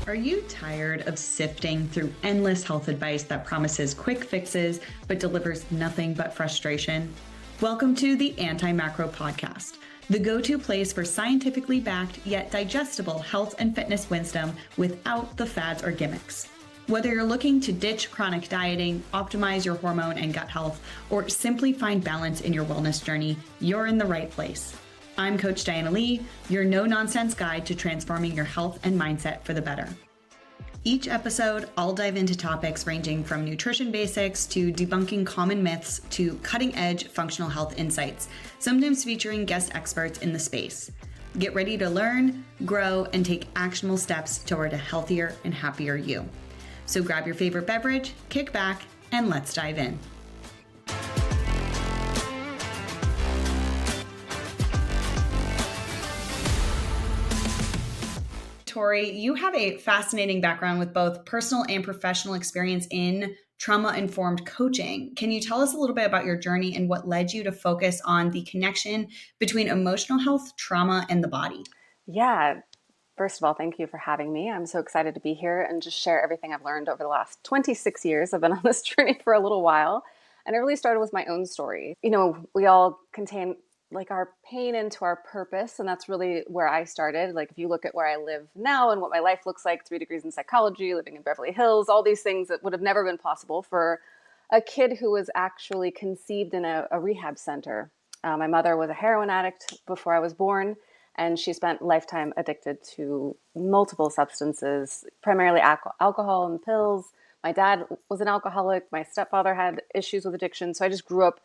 Are you tired of sifting through endless health advice that promises quick fixes but delivers nothing but frustration? Welcome to the Anti-Macro Podcast, the go-to place for scientifically backed yet digestible health and fitness wisdom without the fads or gimmicks. Whether you're looking to ditch chronic dieting, optimize your hormone and gut health, or simply find balance in your wellness journey, you're in the right place. I'm Coach Diana Lee, your no-nonsense guide to transforming your health and mindset for the better. Each episode, I'll dive into topics ranging from nutrition basics to debunking common myths to cutting-edge functional health insights, sometimes featuring guest experts in the space. Get ready to learn, grow, and take actionable steps toward a healthier and happier you. So grab your favorite beverage, kick back, and let's dive in. Tori, you have a fascinating background with both personal and professional experience in trauma-informed coaching. Can you tell us a little bit about your journey and what led you to focus on the connection between emotional health, trauma, and the body? Yeah. First of all, thank you for having me. I'm so excited to be here and just share everything I've learned over the last 26 years. I've been on this journey for a little while, and it really started with my own story. You know, we all contain like our pain into our purpose, and that's really where I started. Like if you look at where I live now and what my life looks like, 3 degrees in psychology, living in Beverly Hills, all these things that would have never been possible for a kid who was actually conceived in a rehab center. My mother was a heroin addict before I was born, and she spent lifetime addicted to multiple substances, primarily alcohol and pills. My dad was an alcoholic. My stepfather had issues with addiction. So I just grew up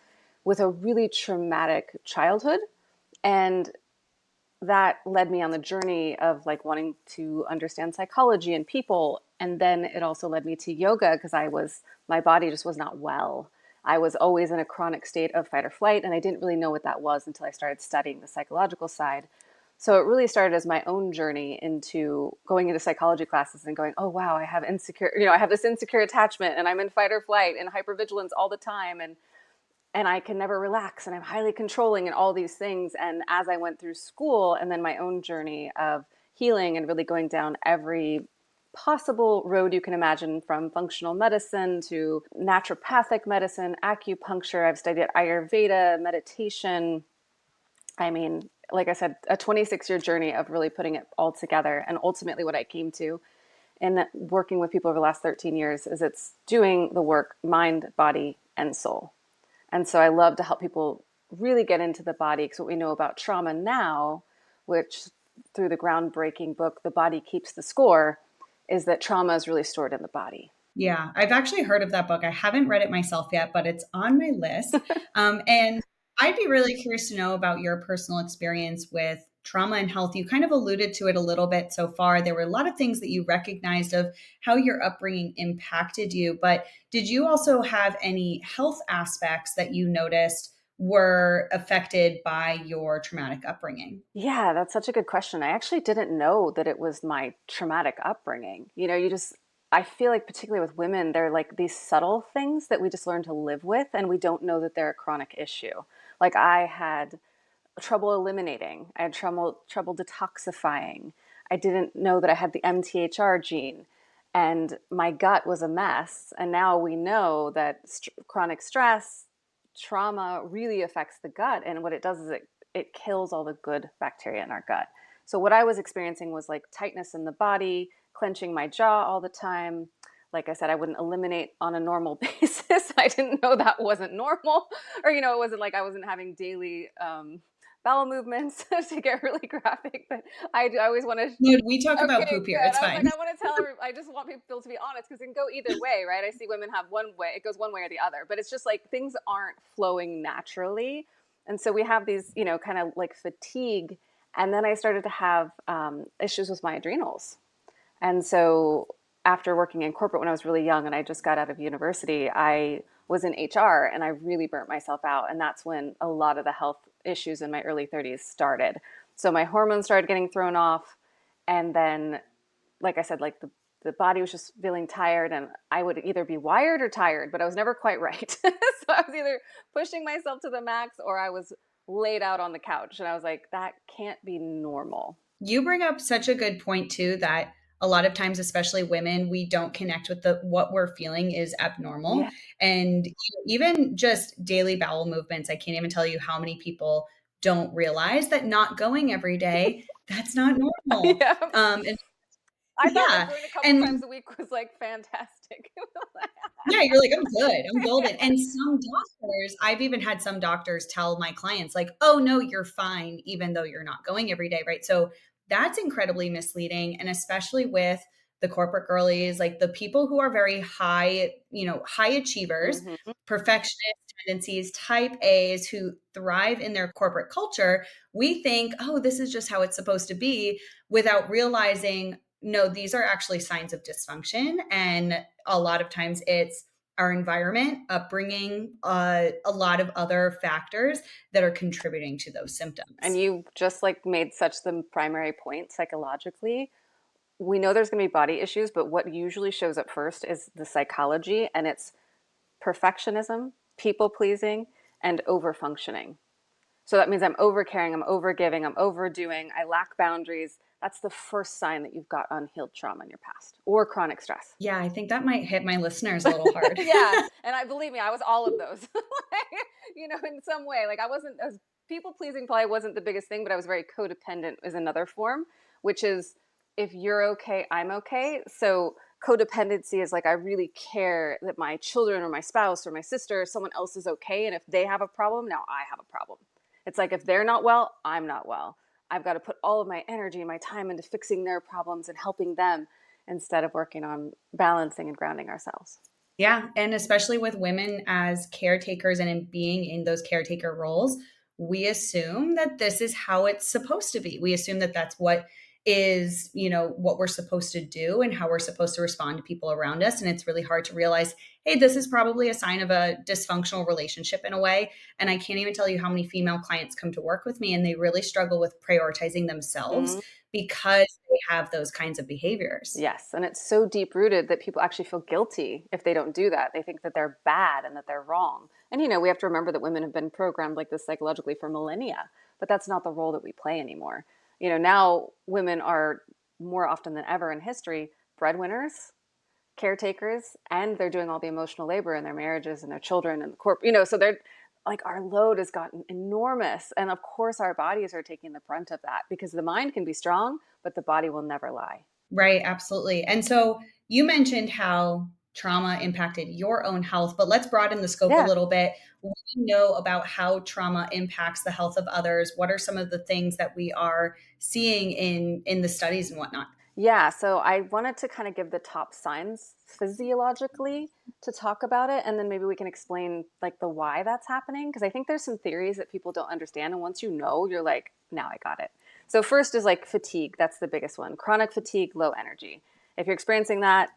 with a really traumatic childhood. And that led me on the journey of like wanting to understand psychology and people. And then it also led me to yoga because my body just was not well. I was always in a chronic state of fight or flight, and I didn't really know what that was until I started studying the psychological side. So it really started as my own journey into going into psychology classes and going, oh, wow, I have this insecure attachment and I'm in fight or flight and hypervigilance all the time. And I can never relax and I'm highly controlling and all these things. And as I went through school and then my own journey of healing and really going down every possible road you can imagine, from functional medicine to naturopathic medicine, acupuncture, I've studied Ayurveda, meditation. I mean, like I said, a 26-year journey of really putting it all together. And ultimately what I came to in working with people over the last 13 years is it's doing the work, mind, body, and soul. And so I love to help people really get into the body, because what we know about trauma now, which through the groundbreaking book, The Body Keeps the Score, is that trauma is really stored in the body. Yeah, I've actually heard of that book. I haven't read it myself yet, but it's on my list. And I'd be really curious to know about your personal experience with trauma and health. You kind of alluded to it a little bit so far. There were a lot of things that you recognized of how your upbringing impacted you, but did you also have any health aspects that you noticed were affected by your traumatic upbringing? Yeah, that's such a good question. I actually didn't know that it was my traumatic upbringing. I feel like particularly with women, they're like these subtle things that we just learn to live with, and we don't know that they're a chronic issue. Like I had trouble eliminating. I had trouble detoxifying. I didn't know that I had the MTHR gene, and my gut was a mess. And now we know that chronic stress, trauma really affects the gut. And what it does is it kills all the good bacteria in our gut. So what I was experiencing was like tightness in the body, clenching my jaw all the time. Like I said, I wouldn't eliminate on a normal basis. I didn't know that wasn't normal. Or, it wasn't like I wasn't having daily bowel movements to get really graphic. But I always want to... No, we talk about Okay, poop here. good. It's I was fine. like, I want to tell everybody, I just want people to be honest, because it can go either way, right? I see women have one way, it goes one way or the other. But it's just like things aren't flowing naturally. And so we have these, kind of like fatigue. And then I started to have issues with my adrenals. And so after working in corporate when I was really young and I just got out of university, I was in HR and I really burnt myself out. And that's when a lot of the health issues in my early 30s started. So my hormones started getting thrown off. And then, like I said, like the body was just feeling tired, and I would either be wired or tired, but I was never quite right. So I was either pushing myself to the max or I was laid out on the couch. And I was like, that can't be normal. You bring up such a good point too, that a lot of times, especially women, we don't connect with what we're feeling is abnormal. Yeah. And even just daily bowel movements, I can't even tell you how many people don't realize that not going every day, that's not normal. Yeah. And I thought like yeah. going a couple And times a week was like fantastic. yeah, you're like, I'm good. I'm golden. And some doctors, I've even had some doctors tell my clients, like, oh, no, you're fine, even though you're not going every day. Right. So that's incredibly misleading. And especially with the corporate girlies, like the people who are very high, high achievers, Hmm. perfectionist tendencies, type A's who thrive in their corporate culture, we think, oh, this is just how it's supposed to be without realizing, no, these are actually signs of dysfunction. And a lot of times it's our environment, upbringing, a lot of other factors that are contributing to those And symptoms. you just like made such the primary point psychologically. We know there's going to be body issues, but what usually shows up first is the psychology, and it's perfectionism, people pleasing, and over functioning. So that means I'm over caring, I'm over giving, I'm overdoing, I lack boundaries. That's the first sign that you've got unhealed trauma in your past or chronic stress. Yeah, I think that might hit my listeners a little hard. Yeah, and I believe me, I was all of those. In some way, like I wasn't as people pleasing probably wasn't the biggest thing, but I was very codependent is another form, which is if you're okay, I'm okay. So codependency is like I really care that my children or my spouse or my sister or someone else is okay, and if they have a problem, now I have a problem. It's like if they're not well, I'm not well. I've got to put all of my energy and my time into fixing their problems and helping them instead of working on balancing and grounding ourselves. Yeah. And especially with women as caretakers and in being in those caretaker roles, we assume that this is how it's supposed to be. We assume that that's what is, what we're supposed to do and how we're supposed to respond to people around us. And it's really hard to realize, hey, this is probably a sign of a dysfunctional relationship in a way. And I can't even tell you how many female clients come to work with me and they really struggle with prioritizing themselves Mm-hmm. because they have those kinds of behaviors. Yes, and it's so deep rooted that people actually feel guilty if they don't do that. They think that they're bad and that they're wrong. And we have to remember that women have been programmed like this psychologically for millennia, but that's not the role that we play anymore. Now women are more often than ever in history breadwinners, caretakers, and they're doing all the emotional labor in their marriages and their children and the so they're like our load has gotten enormous. And of course our bodies are taking the brunt of that because the mind can be strong, but the body will never lie. Right, absolutely. And so you mentioned how trauma impacted your own health, but let's broaden the scope a Yeah. little bit. What do you know about how trauma impacts the health of others? What are some of the things that we are seeing in the studies and whatnot? Yeah, so I wanted to kind of give the top signs physiologically to talk about it, and then maybe we can explain like the why that's happening because I think there's some theories that people don't understand, and once you know, you're like, now I got it. So first is like fatigue. That's the biggest one. Chronic fatigue, low energy. If you're experiencing that,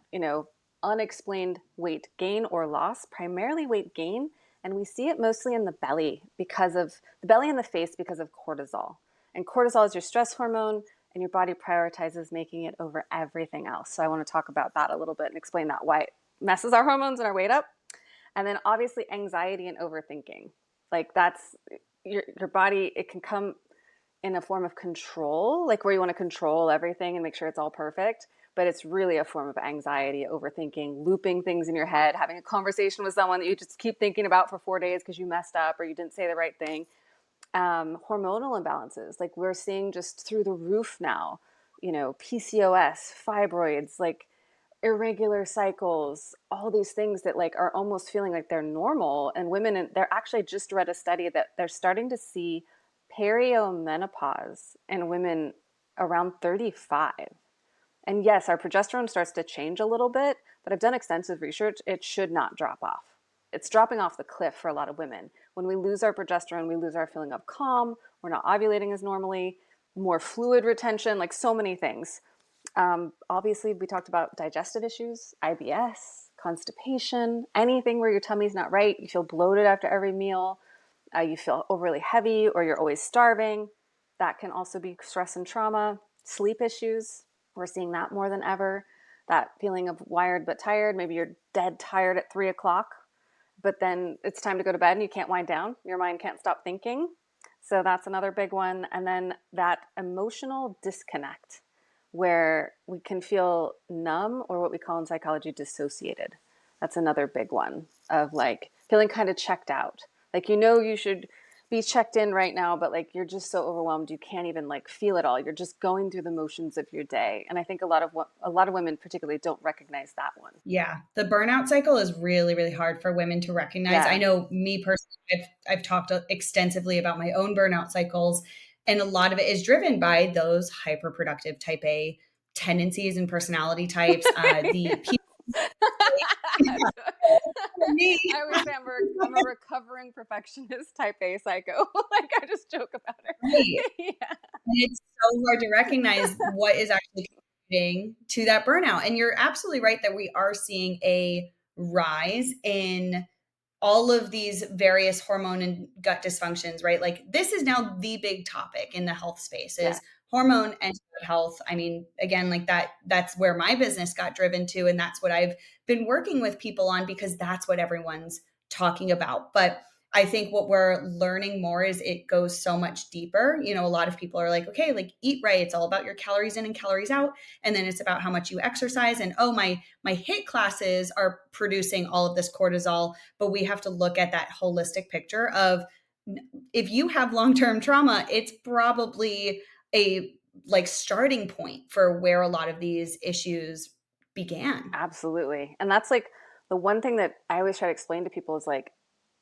unexplained weight gain or loss, primarily weight gain, and we see it mostly in the belly because of the belly and the face because of cortisol. And cortisol is your stress hormone and your body prioritizes making it over everything else. So I want to talk about that a little bit and explain that why it messes our hormones and our weight up. And then obviously anxiety and overthinking. Like that's your body, it can come in a form of control, like where you want to control everything and make sure it's all perfect. But it's really a form of anxiety, overthinking, looping things in your head, having a conversation with someone that you just keep thinking about for 4 days because you messed up or you didn't say the right thing. Hormonal imbalances, like we're seeing just through the roof now, PCOS, fibroids, like irregular cycles, all these things that like are almost feeling like they're normal. And women, and they're actually just read a study that they're starting to see periomenopause in women around 35. And yes, our progesterone starts to change a little bit, but I've done extensive research. It should not drop off. It's dropping off the cliff for a lot of women. When we lose our progesterone, we lose our feeling of calm. We're not ovulating as normally, more fluid retention, like so many things. Obviously, we talked about digestive issues, IBS, constipation, anything where your tummy's not right. You feel bloated after every meal. You feel overly heavy or you're always starving. That can also be stress and trauma. Sleep issues, we're seeing that more than ever. That feeling of wired but tired. Maybe you're dead tired at 3 o'clock, but then it's time to go to bed and you can't wind down. Your mind can't stop thinking. So that's another big one. And then that emotional disconnect where we can feel numb, or what we call in psychology dissociated. That's another big one, of like feeling kind of checked out. Like, you should be checked in right now, but like you're just so overwhelmed you can't even like feel it all. You're just going through the motions of your day. And I think a lot of women particularly don't recognize that one. Yeah, the burnout cycle is really, really hard for women to recognize. I Yeah. know me personally, I've talked extensively about my own burnout cycles, and a lot of it is driven by those hyperproductive type A tendencies and personality types. The people, me, I always say I'm a recovering perfectionist type A psycho. Like, I just joke about right? it. Yeah. And it's so hard to recognize what is actually contributing to that burnout. And you're absolutely right that we are seeing a rise in all of these various hormone and gut dysfunctions, right? Like, this is now the big topic in the health space Yeah. is hormone and gut health. I mean, again, like that's where my business got driven to. And that's what I've been working with people on, because that's what everyone's talking about. But I think what we're learning more is it goes so much deeper. You know, a lot of people are like, okay, like, eat right. It's all about your calories in and calories out. And then it's about how much you exercise. And oh, my HIIT classes are producing all of this cortisol. But we have to look at that holistic picture of, if you have long-term trauma, it's probably a like starting point for where a lot of these issues began. Absolutely. And that's like the one thing that I always try to explain to people is like,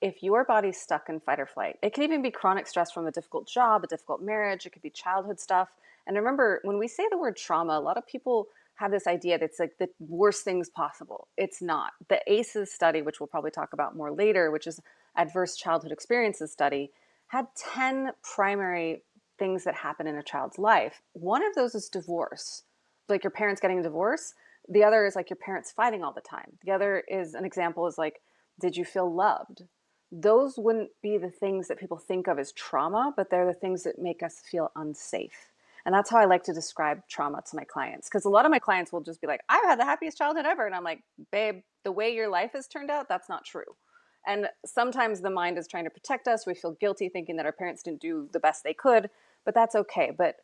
if your body's stuck in fight or flight, it can even be chronic stress from a difficult job, a difficult marriage, it could be childhood stuff. And remember, when we say the word trauma, a lot of people have this idea that it's like the worst things possible. It's not. The ACEs study, which we'll probably talk about more later, which is Adverse Childhood Experiences study, had 10 primary things that happen in a child's life. One of those is divorce, like your parents getting a divorce. The other is like your parents fighting all the time. The other is an example is like, did you feel loved? Those wouldn't be the things that people think of as trauma, but they're the things that make us feel unsafe. And that's how I like to describe trauma to my clients. Because a lot of my clients will just be like, I've had the happiest childhood ever. And I'm like, babe, the way your life has turned out, that's not true. And sometimes the mind is trying to protect us. We feel guilty thinking that our parents didn't do the best they could, but that's okay. But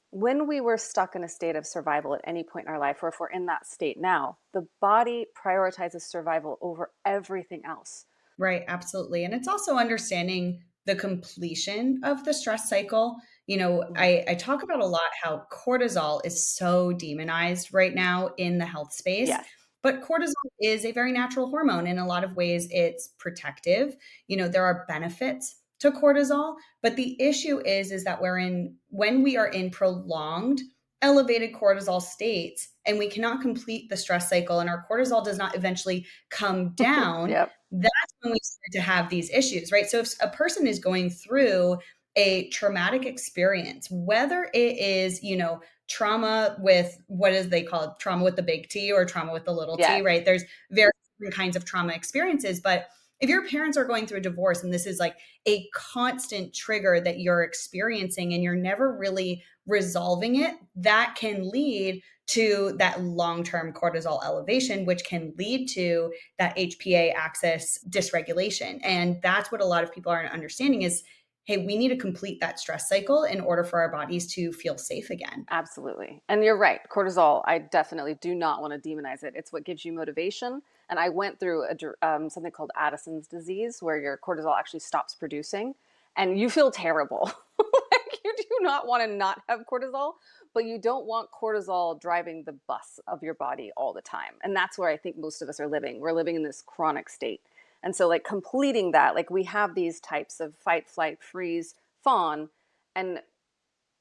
when we were stuck in a state of survival at any point in our life, or if we're in that state now, the body prioritizes survival over everything else. Right, absolutely. And it's also understanding the completion of the stress cycle. You know, I talk about a lot how cortisol is so demonized right now in the health space, Yes. but cortisol is a very natural hormone. In a lot of ways, it's protective. You know, there are benefits to cortisol, but the issue is that when we are in prolonged elevated cortisol states and we cannot complete the stress cycle and our cortisol does not eventually come down, Yep. that's when we start to have these issues, right? So if a person is going through a traumatic experience, whether it is, you know, trauma with what is they call it, trauma with the big T or trauma with the little t, Yes. right? There's various different kinds of trauma experiences. But if your parents are going through a divorce and this is like a constant trigger that you're experiencing and you're never really resolving it, that can lead to that long-term cortisol elevation, which can lead to that HPA axis dysregulation. And that's what a lot of people aren't understanding is, hey, we need to complete that stress cycle in order for our bodies to feel safe again. Absolutely. And you're right. Cortisol, I definitely do not want to demonize it. It's what gives you motivation. And I went through something called Addison's disease, where your cortisol actually stops producing and you feel terrible. Like, you do not want to not have cortisol, but you don't want cortisol driving the bus of your body all the time. And that's where I think most of us are living. We're living in this chronic state. And so, like, completing that, like, we have these types of fight, flight, freeze, fawn. And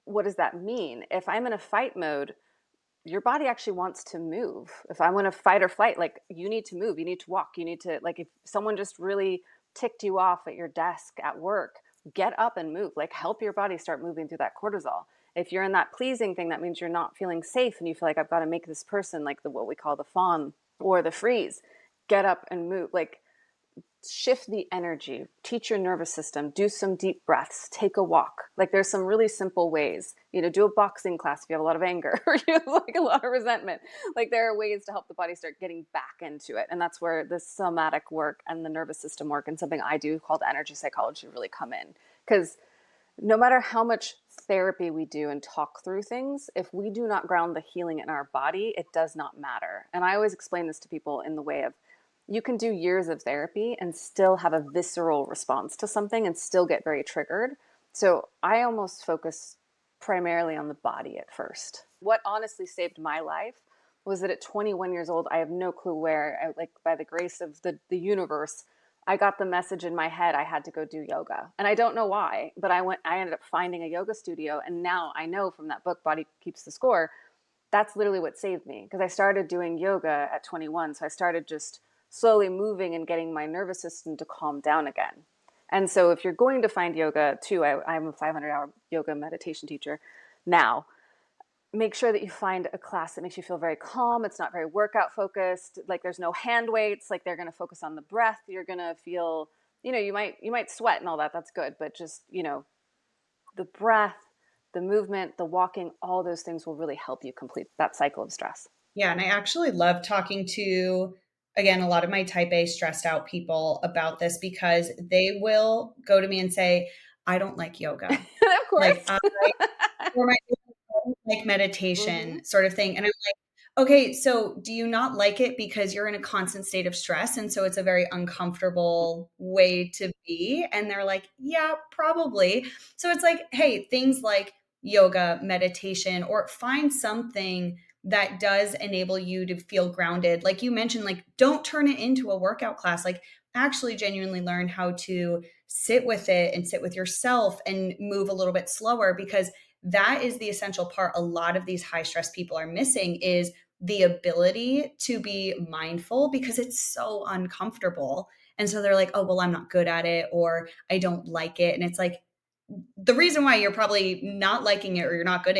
what does that mean? If I'm in a fight mode, your body actually wants to move. If I'm in a fight or flight, like, you need to move, you need to walk, you need to, like, if someone just really ticked you off at your desk at work, get up and move, like, help your body start moving through that cortisol. If you're in that pleasing thing, that means you're not feeling safe and you feel like, I've got to make this person, like the what we call the fawn or the freeze, get up and move. Like, shift the energy, teach your nervous system, do some deep breaths, take a walk. Like, there's some really simple ways, do a boxing class if you have a lot of anger or you have like a lot of resentment. Like, there are ways to help the body start getting back into it. And that's where the somatic work and the nervous system work and something I do called energy psychology really come in. Because no matter how much therapy we do and talk through things, if we do not ground the healing in our body, it does not matter. And I always explain this to people in the way of, you can do years of therapy and still have a visceral response to something and still get very triggered. So I almost focus primarily on the body at first. What honestly saved my life was that at 21 years old, I have no clue where, like by the grace of the universe, I got the message in my head I had to go do yoga. And I don't know why, but I ended up finding a yoga studio. And now I know from that book, Body Keeps the Score, that's literally what saved me, because I started doing yoga at 21. So I started just slowly moving and getting my nervous system to calm down again. And so if you're going to find yoga too, I'm a 500-hour yoga meditation teacher now. Make sure that you find a class that makes you feel very calm. It's not very workout focused. Like there's no hand weights. Like they're going to focus on the breath. You're going to feel, you might sweat and all that. That's good. But just, the breath, the movement, the walking, all those things will really help you complete that cycle of stress. Yeah. And I actually love talking to, again, a lot of my type A stressed out people about this, because they will go to me and say, I don't like yoga. Of course. Like or my like meditation sort of thing. And I'm like, okay, so do you not like it because you're in a constant state of stress? And so it's a very uncomfortable way to be. And they're like, yeah, probably. So it's like, hey, things like yoga, meditation, or find something that does enable you to feel grounded. Like you mentioned, like don't turn it into a workout class. Like actually genuinely learn how to sit with it and sit with yourself and move a little bit slower, because that is the essential part a lot of these high stress people are missing, is the ability to be mindful, because it's so uncomfortable. And so they're like, oh, well, I'm not good at it, or I don't like it. And it's like, the reason why you're probably not liking it or you're not good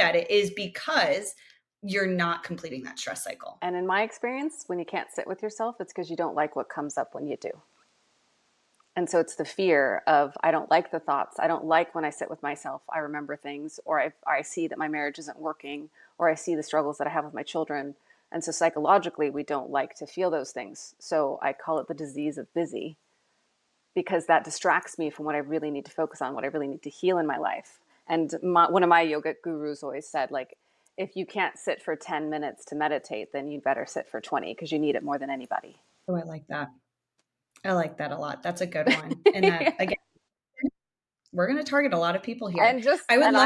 at it is because you're not completing that stress cycle. And in my experience, when you can't sit with yourself, it's because you don't like what comes up when you do. And so it's the fear of, I don't like the thoughts. I don't like when I sit with myself, I remember things, or I see that my marriage isn't working, or I see the struggles that I have with my children. And so psychologically, we don't like to feel those things. So I call it the disease of busy, because that distracts me from what I really need to focus on, what I really need to heal in my life. And one of my yoga gurus always said, like, if you can't sit for 10 minutes to meditate, then you'd better sit for 20, because you need it more than anybody. Oh, I like that. I like that a lot. That's a good one. And that, again, we're going to target a lot of people here. I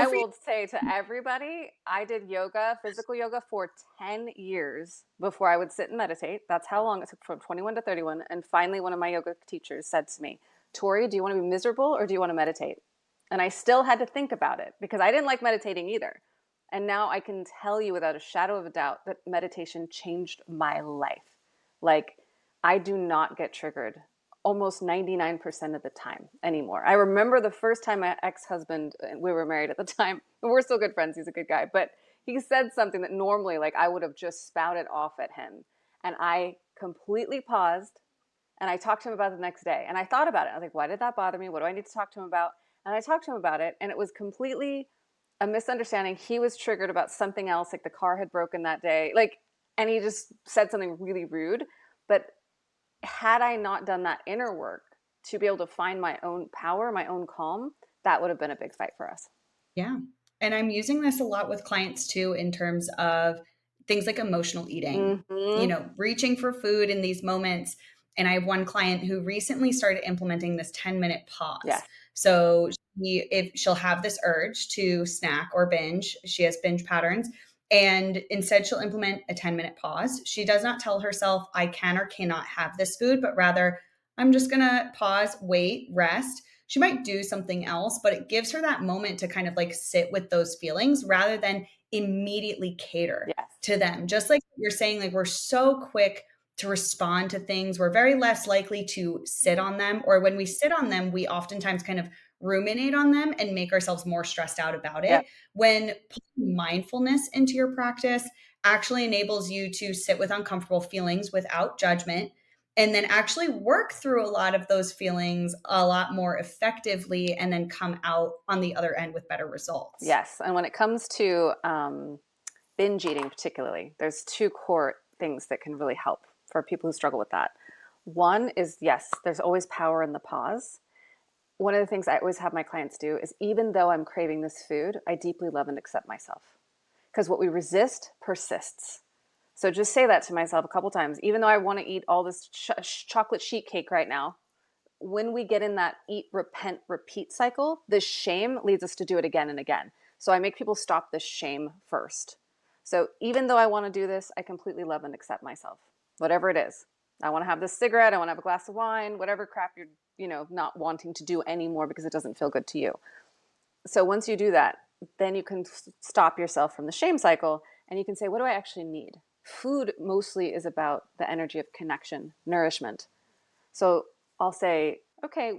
will say to everybody, I did yoga, physical yoga, for 10 years before I would sit and meditate. That's how long it took, from 21 to 31. And finally, one of my yoga teachers said to me, Tori, do you want to be miserable or do you want to meditate? And I still had to think about it, because I didn't like meditating either. And now I can tell you without a shadow of a doubt that meditation changed my life. Like, I do not get triggered almost 99% of the time anymore. I remember the first time my ex-husband, we were married at the time, and we're still good friends, he's a good guy, but he said something that normally, like, I would have just spouted off at him. And I completely paused, and I talked to him about it the next day. And I thought about it. I was like, why did that bother me? What do I need to talk to him about? And I talked to him about it, and it was completely a misunderstanding. He was triggered about something else, like the car had broken that day, like, and he just said something really rude. But had I not done that inner work to be able to find my own power, my own calm, that would have been a big fight for us. Yeah. And I'm using this a lot with clients too, in terms of things like emotional eating, reaching for food in these moments. And I have one client who recently started implementing this 10-minute pause. Yes. So if she'll have this urge to snack or binge, she has binge patterns. And instead, she'll implement a 10-minute pause. She does not tell herself, I can or cannot have this food, but rather, I'm just going to pause, wait, rest. She might do something else, but it gives her that moment to kind of like sit with those feelings rather than immediately cater to them. Just like you're saying, like we're so quick to respond to things. We're very less likely to sit on them. Or when we sit on them, we oftentimes kind of ruminate on them and make ourselves more stressed out about it. When putting mindfulness into your practice actually enables you to sit with uncomfortable feelings without judgment, and then actually work through a lot of those feelings a lot more effectively, and then come out on the other end with better results. Yes. And when it comes to binge eating particularly, there's two core things that can really help for people who struggle with that. One is, yes, there's always power in the pause. one of the things I always have my clients do is, even though I'm craving this food, I deeply love and accept myself. Because what we resist persists. So just say that to myself a couple times. Even though I want to eat all this chocolate sheet cake right now, when we get in that eat, repent, repeat cycle, the shame leads us to do it again and again. So I make people stop the shame first. So even though I want to do this, I completely love and accept myself, whatever it is. I want to have this cigarette, I want to have a glass of wine, whatever crap you're, not wanting to do anymore because it doesn't feel good to you. So once you do that, then you can stop yourself from the shame cycle and you can say, what do I actually need? Food mostly is about the energy of connection, nourishment. So I'll say, okay,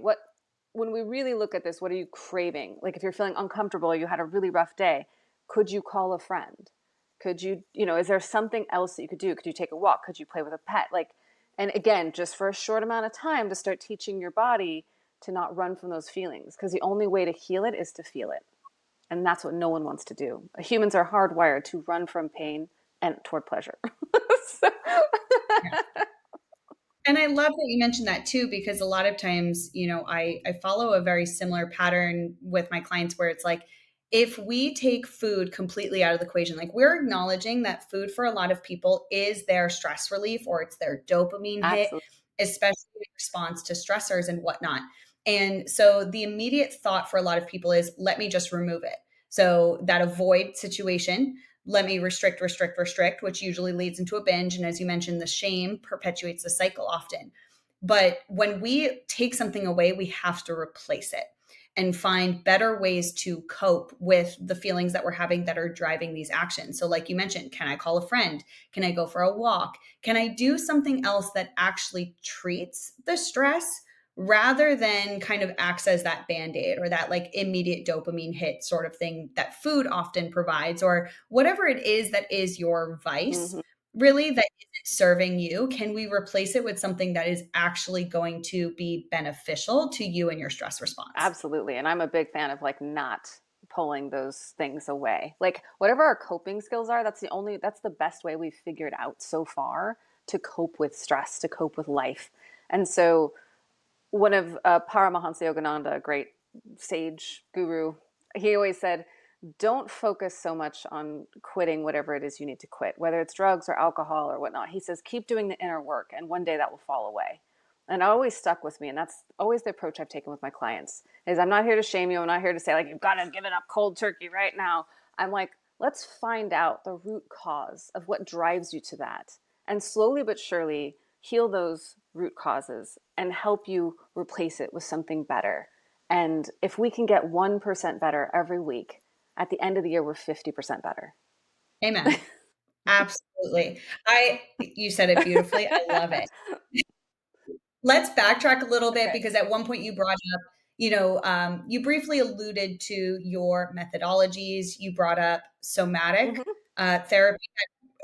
when we really look at this, what are you craving? Like if you're feeling uncomfortable, you had a really rough day, could you call a friend? Could you, is there something else that you could do? Could you take a walk? Could you play with a pet? And again, just for a short amount of time to start teaching your body to not run from those feelings, because the only way to heal it is to feel it. And that's what no one wants to do. Humans are hardwired to run from pain and toward pleasure. So. And I love that you mentioned that too, because a lot of times, I follow a very similar pattern with my clients where it's like, if we take food completely out of the equation, like we're acknowledging that food for a lot of people is their stress relief or it's their dopamine hit, Absolutely. especially in response to stressors and whatnot. And so the immediate thought for a lot of people is, let me just remove it. So that avoid situation, let me restrict, which usually leads into a binge. And as you mentioned, the shame perpetuates the cycle often. But when we take something away, we have to replace it and find better ways to cope with the feelings that we're having that are driving these actions. So like you mentioned, can I call a friend? Can I go for a walk? Can I do something else that actually treats the stress rather than kind of acts as that band-aid or that like immediate dopamine hit sort of thing that food often provides, or whatever it is that is your vice, really, that isn't serving you? Can we replace it with something that is actually going to be beneficial to you and your stress response? Absolutely. And I'm a big fan of not pulling those things away. Like whatever our coping skills are, that's the best way we've figured out so far to cope with stress, to cope with life. And so one of Paramahansa Yogananda, a great sage guru, he always said, don't focus so much on quitting whatever it is you need to quit, whether it's drugs or alcohol or whatnot. He says, keep doing the inner work and one day that will fall away. And it always stuck with me. And that's always the approach I've taken with my clients is I'm not here to shame you. I'm not here to say you've got to give it up cold turkey right now. I'm like, let's find out the root cause of what drives you to that. And slowly but surely heal those root causes and help you replace it with something better. And if we can get 1% better every week, at the end of the year, we're 50% better. Amen. Absolutely. You said it beautifully. I love it. Let's backtrack a little bit because at one point you brought up, you briefly alluded to your methodologies. You brought up somatic therapy.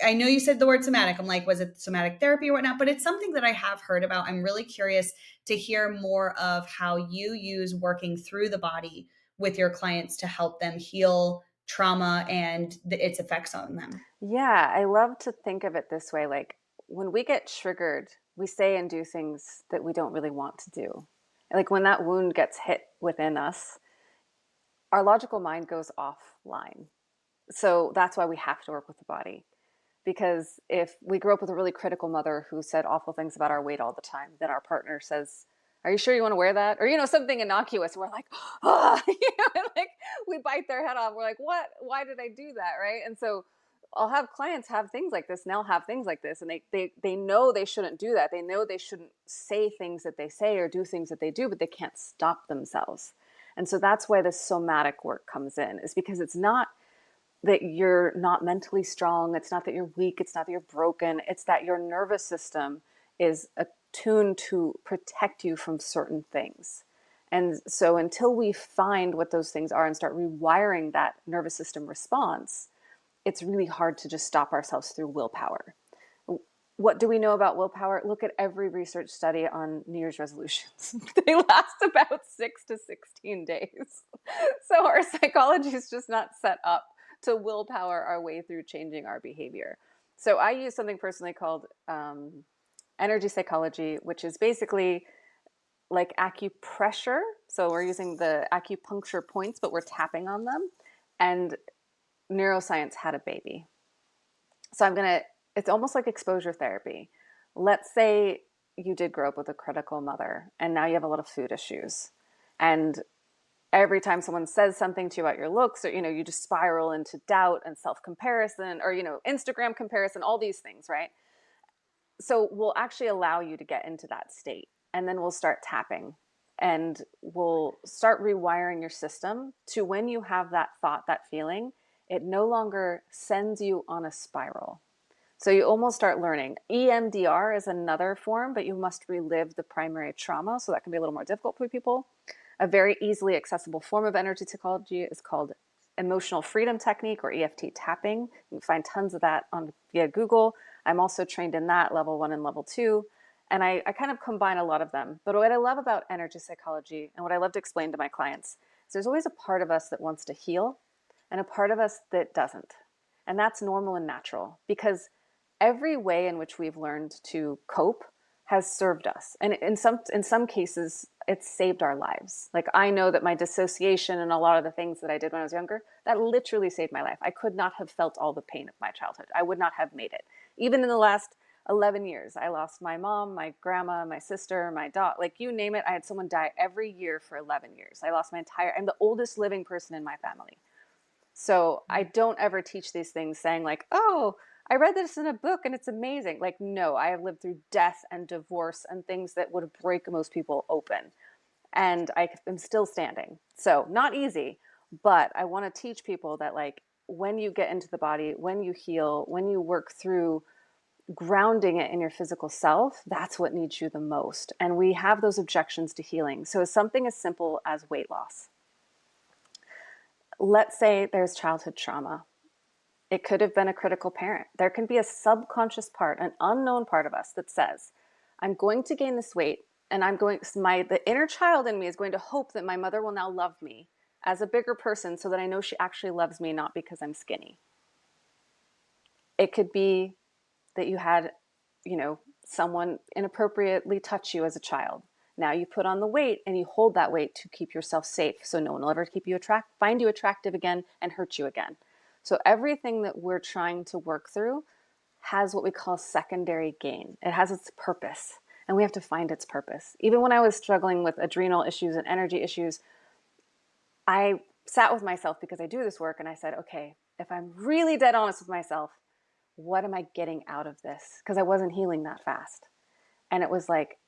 I know you said the word somatic. I'm like, was it somatic therapy or whatnot? But it's something that I have heard about. I'm really curious to hear more of how you use working through the body with your clients to help them heal trauma and its effects on them. Yeah, I love to think of it this way. Like when we get triggered, we say and do things that we don't really want to do. Like when that wound gets hit within us, our logical mind goes offline. So that's why we have to work with the body. Because if we grew up with a really critical mother who said awful things about our weight all the time, then our partner says, are you sure you want to wear that? Or, something innocuous. We're like, oh, and we bite their head off. We're like, what? Why did I do that? Right. And so I'll have clients have things like this, and they'll have things like this. And they know they shouldn't do that. They know they shouldn't say things that they say or do things that they do, but they can't stop themselves. And so that's why the somatic work comes in, is because it's not that you're not mentally strong. It's not that you're weak. It's not that you're broken. It's that your nervous system is attuned to protect you from certain things. And so until we find what those things are and start rewiring that nervous system response, it's really hard to just stop ourselves through willpower. What do we know about willpower? Look at every research study on New Year's resolutions. They last about 6 to 16 days. So our psychology is just not set up to willpower our way through changing our behavior. So I use something personally called energy psychology, which is basically like acupressure. So we're using the acupuncture points, but we're tapping on them. And neuroscience had a baby. So it's almost like exposure therapy. Let's say you did grow up with a critical mother and now you have a lot of food issues. And every time someone says something to you about your looks, or, you just spiral into doubt and self-comparison, or, Instagram comparison, all these things, right? So we'll actually allow you to get into that state, and then we'll start tapping, and we'll start rewiring your system to when you have that thought, that feeling, it no longer sends you on a spiral. So you almost start learning. EMDR is another form, but you must relive the primary trauma. So that can be a little more difficult for people. A very easily accessible form of energy psychology is called emotional freedom technique, or EFT tapping. You can find tons of that via Google. I'm also trained in that, level 1 and level 2. And I kind of combine a lot of them. But what I love about energy psychology, and what I love to explain to my clients, is there's always a part of us that wants to heal and a part of us that doesn't. And that's normal and natural, because every way in which we've learned to cope has served us. And in some cases, it's saved our lives. Like, I know that my dissociation and a lot of the things that I did when I was younger, that literally saved my life. I could not have felt all the pain of my childhood. I would not have made it. Even in the last 11 years, I lost my mom, my grandma, my sister, my dog, like, you name it. I had someone die every year for 11 years. I'm the oldest living person in my family. So I don't ever teach these things saying like, oh, I read this in a book and it's amazing. Like, no, I have lived through death and divorce and things that would break most people open. And I am still standing. So not easy, but I want to teach people that, like, when you get into the body, when you heal, when you work through grounding it in your physical self, that's what needs you the most. And we have those objections to healing. So it's something as simple as weight loss. Let's say there's childhood trauma. It could have been a critical parent. There can be a subconscious part, an unknown part of us that says, I'm going to gain this weight, and the inner child in me is going to hope that my mother will now love me as a bigger person so that I know she actually loves me, not because I'm skinny. It could be that you had, someone inappropriately touch you as a child. Now you put on the weight and you hold that weight to keep yourself safe, so no one will ever find you attractive again and hurt you again. So everything that we're trying to work through has what we call secondary gain. It has its purpose, and we have to find its purpose. Even when I was struggling with adrenal issues and energy issues, I sat with myself, because I do this work, and I said, okay, if I'm really dead honest with myself, what am I getting out of this? Because I wasn't healing that fast. And it was like,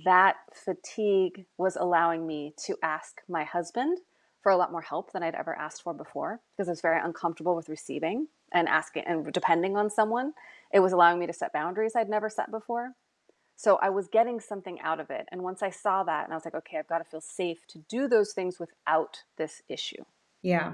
that fatigue was allowing me to ask my husband for a lot more help than I'd ever asked for before, because I was very uncomfortable with receiving and asking and depending on someone. It was allowing me to set boundaries I'd never set before. So I was getting something out of it. And once I saw that, and I was like, okay, I've got to feel safe to do those things without this issue. Yeah.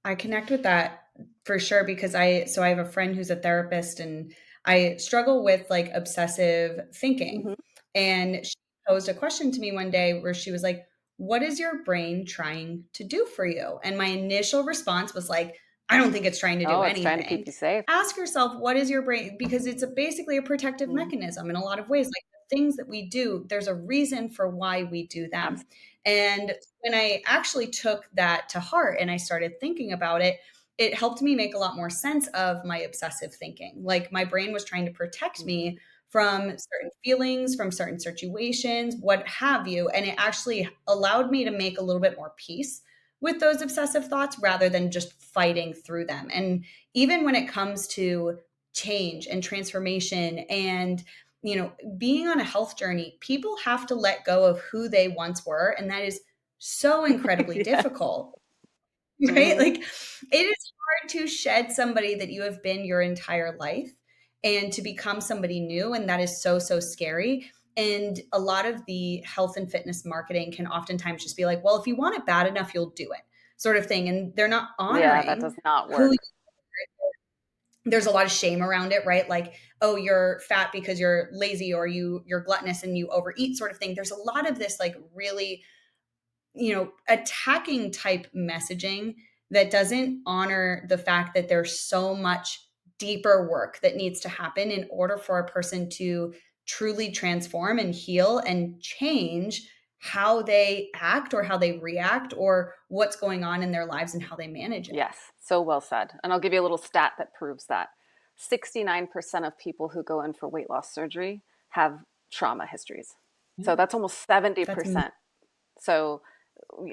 I connect with that for sure, because I have a friend who's a therapist, and I struggle with like obsessive thinking. Mm-hmm. And she posed a question to me one day where she was like, what is your brain trying to do for you? And my initial response was like, I don't think it's trying to do Oh, it's trying to keep anything. you safe. Ask yourself, what is your brain? Because it's basically a protective Mm-hmm. mechanism in a lot of ways. Like, the things that we do, there's a reason for why we do them. Absolutely. And when I actually took that to heart and I started thinking about it, it helped me make a lot more sense of my obsessive thinking. Like, my brain was trying to protect Mm-hmm. me from certain feelings, from certain situations, what have you. And it actually allowed me to make a little bit more peace with those obsessive thoughts rather than just fighting through them. And even when it comes to change and transformation and being on a health journey, people have to let go of who they once were. And that is so incredibly Yeah. difficult, right? Mm-hmm. Like, it is hard to shed somebody that you have been your entire life and to become somebody new. And that is so, so scary. And a lot of the health and fitness marketing can oftentimes just be like, well, if you want it bad enough, you'll do it, sort of thing. And they're not Yeah, that does honoring not who work. there's a lot of shame around it, right? Like, oh, you're fat because you're lazy, or you're gluttonous and you overeat, sort of thing. There's a lot of this like really, attacking type messaging that doesn't honor the fact that there's so much deeper work that needs to happen in order for a person to truly transform and heal and change how they act or how they react or what's going on in their lives and how they manage it. Yes, so well said. And I'll give you a little stat that proves that. 69% of people who go in for weight loss surgery have trauma histories. So Yeah. that's almost That's 70%. So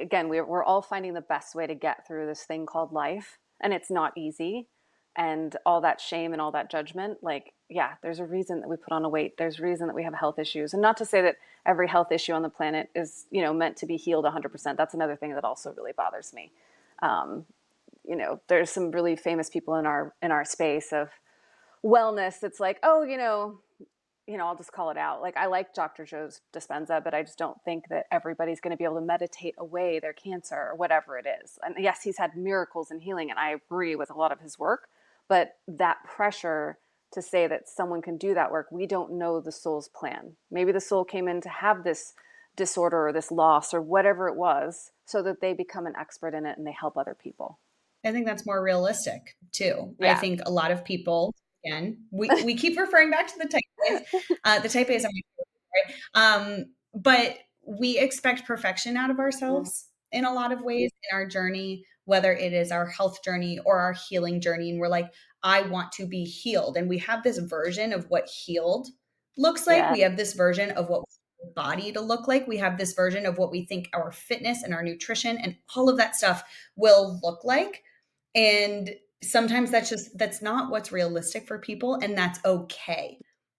again, we're all finding the best way to get through this thing called life, and it's not easy. And all that shame and all that judgment, like, yeah, there's a reason that we put on a weight. There's a reason that we have health issues. And not to say that every health issue on the planet is, meant to be healed 100%. That's another thing that also really bothers me. There's some really famous people in our space of wellness. It's like, oh, I'll just call it out. Like, I like Dr. Joe's Dispenza, but I just don't think that everybody's going to be able to meditate away their cancer or whatever it is. And yes, he's had miracles in healing, and I agree with a lot of his work. But that pressure to say that someone can do that work, we don't know the soul's plan. Maybe the soul came in to have this disorder or this loss or whatever it was so that they become an expert in it and they help other people. I think that's more realistic too. I Yeah. think a lot of people, again, we keep referring back to the type A's. The type A's are my favorite, right? But we expect perfection out of ourselves in a lot of ways in our journey, whether it is our health journey or our healing journey. And we're like, I want to be healed. And we have this version of what healed looks like. Yeah. We have this version of what body to look like. We have this version of what we think our fitness and our nutrition and all of that stuff will look like. And sometimes that's not what's realistic for people, and that's okay.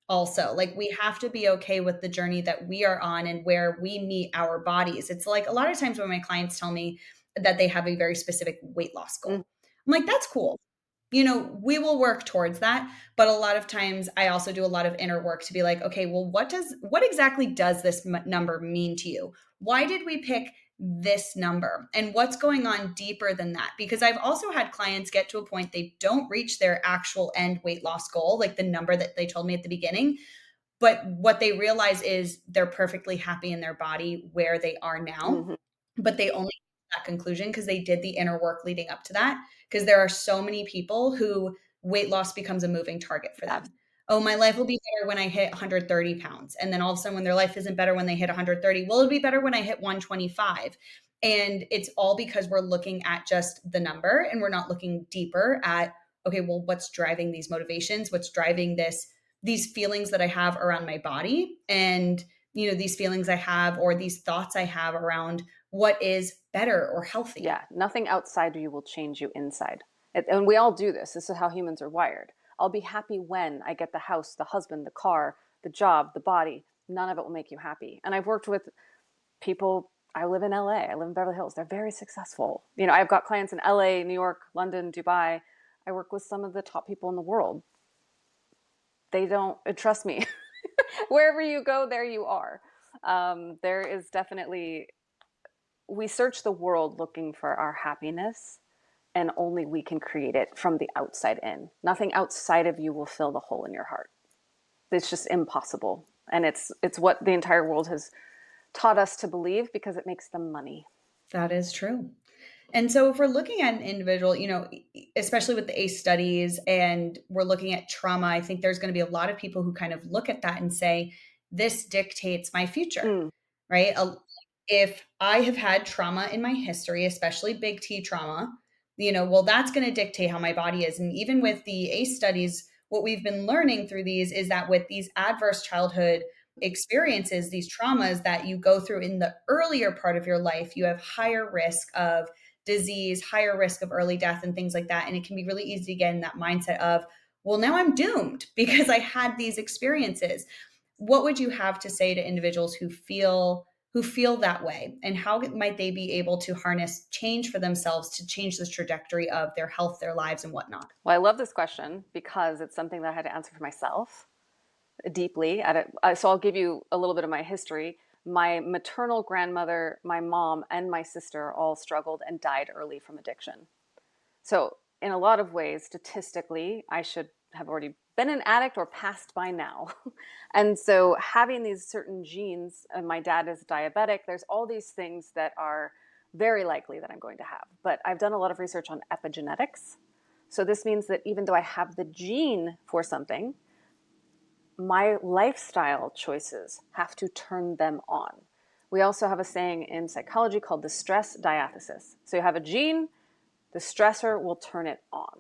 Also, like, we have to be okay with the journey that we are on and where we meet our bodies. It's like a lot of times when my clients tell me that they have a very specific weight loss goal, I'm like, that's cool. We will work towards that. But a lot of times I also do a lot of inner work to be like, okay, well, what exactly does this number mean to you? Why did we pick this number, and what's going on deeper than that? Because I've also had clients get to a point they don't reach their actual end weight loss goal, like the number that they told me at the beginning. But what they realize is they're perfectly happy in their body where they are now. But they only that conclusion because they did the inner work leading up to that. Because there are so many people who weight loss becomes a moving target for them. Oh, my life will be better when I hit 130 pounds. And then all of a sudden, when their life isn't better when they hit 130, well, it'll be better when I hit 125. And it's all because we're looking at just the number and we're not looking deeper at, okay, well, what's driving these motivations? What's driving these feelings that I have around my body? And, these feelings I have or these thoughts I have around what is better or healthy. Yeah, nothing outside you will change you inside. And we all do this. This is how humans are wired. I'll be happy when I get the house, the husband, the car, the job, the body. None of it will make you happy. And I've worked with people. I live in LA. I live in Beverly Hills. They're very successful. I've got clients in LA, New York, London, Dubai. I work with some of the top people in the world. They don't trust me. Wherever you go, there you are. There is definitely, we search the world looking for our happiness, and only we can create it from the outside in. Nothing outside of you will fill the hole in your heart. It's just impossible. And it's what the entire world has taught us to believe because it makes them money. That is true. And so if we're looking at an individual, especially with the ACE studies, and we're looking at trauma, I think there's going to be a lot of people who kind of look at that and say, this dictates my future, right? If I have had trauma in my history, especially big T trauma, well, that's going to dictate how my body is. And even with the ACE studies, what we've been learning through these is that with these adverse childhood experiences, these traumas that you go through in the earlier part of your life, you have higher risk of disease, higher risk of early death and things like that. And it can be really easy to get in that mindset of, well, now I'm doomed because I had these experiences. What would you have to say to individuals who feel that way, and how might they be able to harness change for themselves to change the trajectory of their health, their lives, and whatnot? Well, I love this question because it's something that I had to answer for myself deeply. So I'll give you a little bit of my history. My maternal grandmother, my mom, and my sister all struggled and died early from addiction. So in a lot of ways, statistically, I should have already been an addict or passed by now. And so having these certain genes, and my dad is diabetic, there's all these things that are very likely that I'm going to have. But I've done a lot of research on epigenetics. So this means that even though I have the gene for something, my lifestyle choices have to turn them on. We also have a saying in psychology called the stress diathesis. So you have a gene, the stressor will turn it on.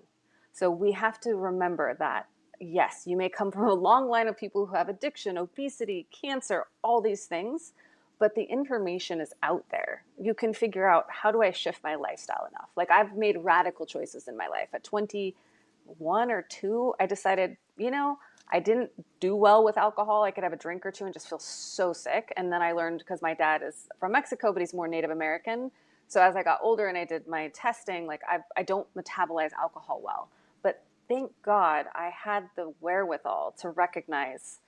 So we have to remember that, yes, you may come from a long line of people who have addiction, obesity, cancer, all these things, but the information is out there. You can figure out, how do I shift my lifestyle enough? Like, I've made radical choices in my life. At 21 or 2, I decided, I didn't do well with alcohol. I could have a drink or two and just feel so sick. And then I learned, because my dad is from Mexico, but he's more Native American. So as I got older and I did my testing, like, I don't metabolize alcohol well. But thank God I had the wherewithal to recognize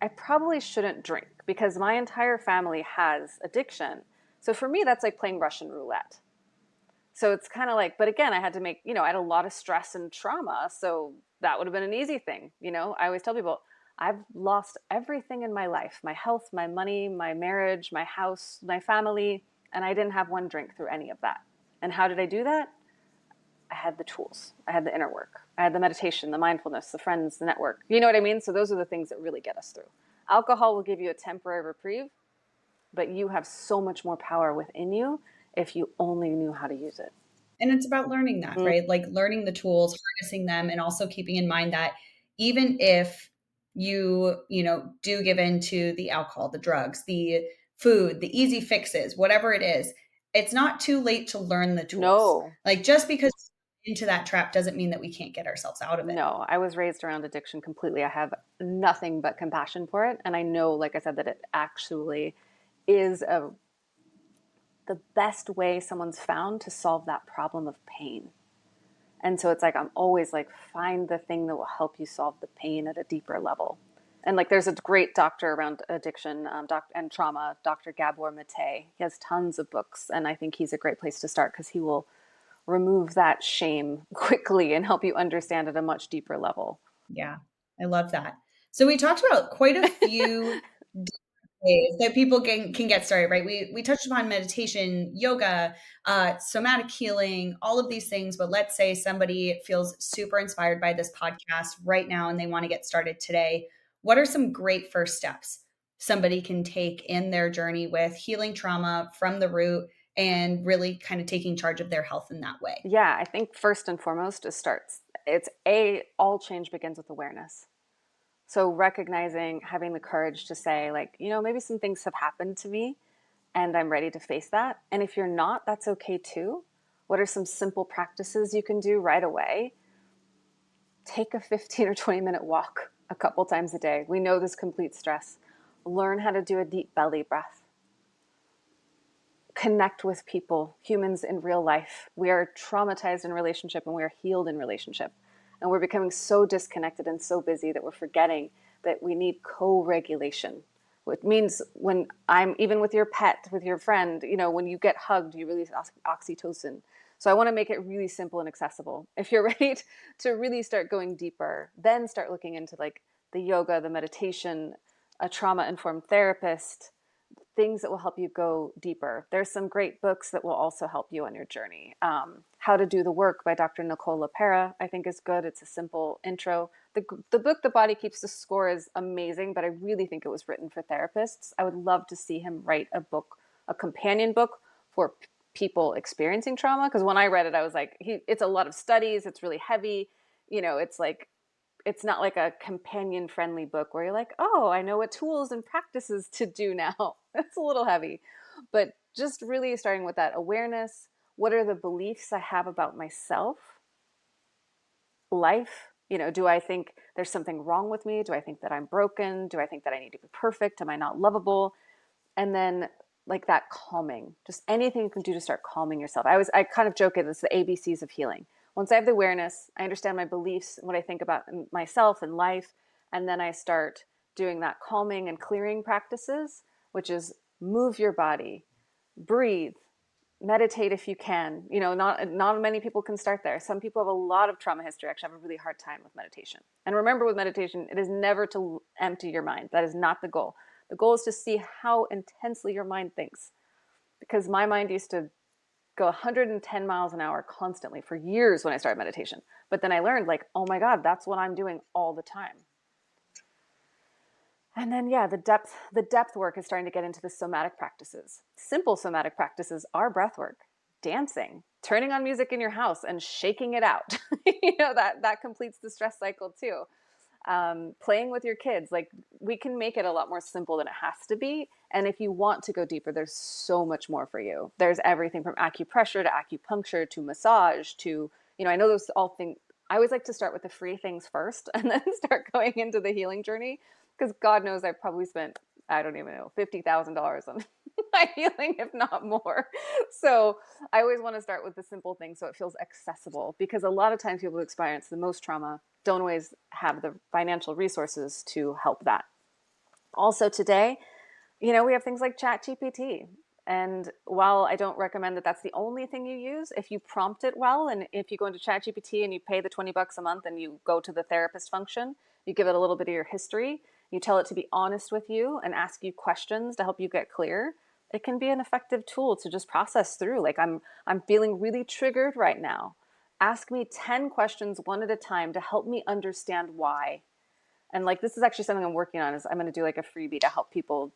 I probably shouldn't drink, because my entire family has addiction. So for me, that's like playing Russian roulette. So it's kind of like, but again, I had to make, I had a lot of stress and trauma. So that would have been an easy thing. I always tell people, I've lost everything in my life, my health, my money, my marriage, my house, my family, and I didn't have one drink through any of that. And how did I do that? I had the tools. I had the inner work. I had the meditation, the mindfulness, the friends, the network. You know what I mean? So those are the things that really get us through. Alcohol will give you a temporary reprieve, but you have so much more power within you if you only knew how to use it. And it's about learning that, right? Like learning the tools, harnessing them, and also keeping in mind that even if you do give in to the alcohol, the drugs, the food, the easy fixes, whatever it is, it's not too late to learn the tools. No. Like, just because into that trap doesn't mean that we can't get ourselves out of it. No, I was raised around addiction completely. I have nothing but compassion for it. And I know, like I said, that it actually is the best way someone's found to solve that problem of pain. And so it's like, I'm always like, find the thing that will help you solve the pain at a deeper level. And like, there's a great doctor around addiction and trauma, Dr. Gabor Mate. He has tons of books. And I think he's a great place to start, because he will remove that shame quickly and help you understand at a much deeper level. Yeah, I love that. So we talked about quite a few ways that people can get started, right? We touched upon meditation, yoga, somatic healing, all of these things. But let's say somebody feels super inspired by this podcast right now and they want to get started today. What are some great first steps somebody can take in their journey with healing trauma from the root and really kind of taking charge of their health in that way? Yeah, I think first and foremost, all change begins with awareness. So recognizing, having the courage to say, like, maybe some things have happened to me and I'm ready to face that. And if you're not, that's okay too. What are some simple practices you can do right away? Take a 15 or 20-minute walk a couple times a day. We know this completes stress. Learn how to do a deep belly breath. Connect with people, humans in real life. We are traumatized in relationship and we are healed in relationship. And we're becoming so disconnected and so busy that we're forgetting that we need co-regulation. Which means when I'm even with your pet, with your friend, when you get hugged, you release oxytocin. So I want to make it really simple and accessible. If you're ready to really start going deeper, then start looking into like the yoga, the meditation, a trauma-informed therapist, things that will help you go deeper. There's some great books that will also help you on your journey. How to Do the Work by Dr. Nicole LaPera, I think is good. It's a simple intro. The book, The Body Keeps the Score, is amazing, but I really think it was written for therapists. I would love to see him write a book, a companion book for people experiencing trauma. Because when I read it, I was like, it's a lot of studies. It's really heavy. It's not like a companion-friendly book where you're like, oh, I know what tools and practices to do now. That's a little heavy. But just really starting with that awareness. What are the beliefs I have about myself? Life? Do I think there's something wrong with me? Do I think that I'm broken? Do I think that I need to be perfect? Am I not lovable? And then like that calming, just anything you can do to start calming yourself. I kind of joke it's the ABCs of healing. Once I have the awareness, I understand my beliefs and what I think about myself and life. And then I start doing that calming and clearing practices, which is move your body, breathe, meditate if you can. Not many people can start there. Some people have a lot of trauma history, actually have a really hard time with meditation. And remember, with meditation, it is never to empty your mind. That is not the goal. The goal is to see how intensely your mind thinks. Because my mind used to go 110 miles an hour constantly for years when I started meditation. But then I learned, like, oh my God, that's what I'm doing all the time. And then, yeah, the depth work is starting to get into the somatic practices. Simple somatic practices are breath work, dancing, turning on music in your house and shaking it out. That completes the stress cycle too. Playing with your kids, like, we can make it a lot more simple than it has to be. And if you want to go deeper, there's so much more for you. There's everything from acupressure to acupuncture to massage to, I know those all things. I always like to start with the free things first and then start going into the healing journey, because God knows I've probably spent, I don't even know, $50,000 on my healing, if not more. So I always want to start with the simple things so it feels accessible, because a lot of times people who experience the most trauma don't always have the financial resources to help that. Also today, we have things like ChatGPT. And while I don't recommend that that's the only thing you use, if you prompt it well, and if you go into ChatGPT and you pay the $20 a month and you go to the therapist function, you give it a little bit of your history, you tell it to be honest with you and ask you questions to help you get clear, it can be an effective tool to just process through. Like, I'm feeling really triggered right now. Ask me 10 questions one at a time to help me understand why. And like, this is actually something I'm working on, is I'm going to do like a freebie to help people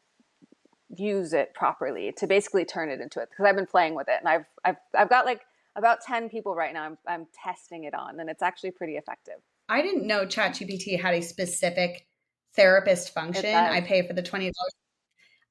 use it properly, to basically turn it into it, because I've been playing with it, and I've got like about 10 people right now I'm testing it on, and it's actually pretty effective. I didn't know ChatGPT had a specific therapist It function. does. I pay for the $20,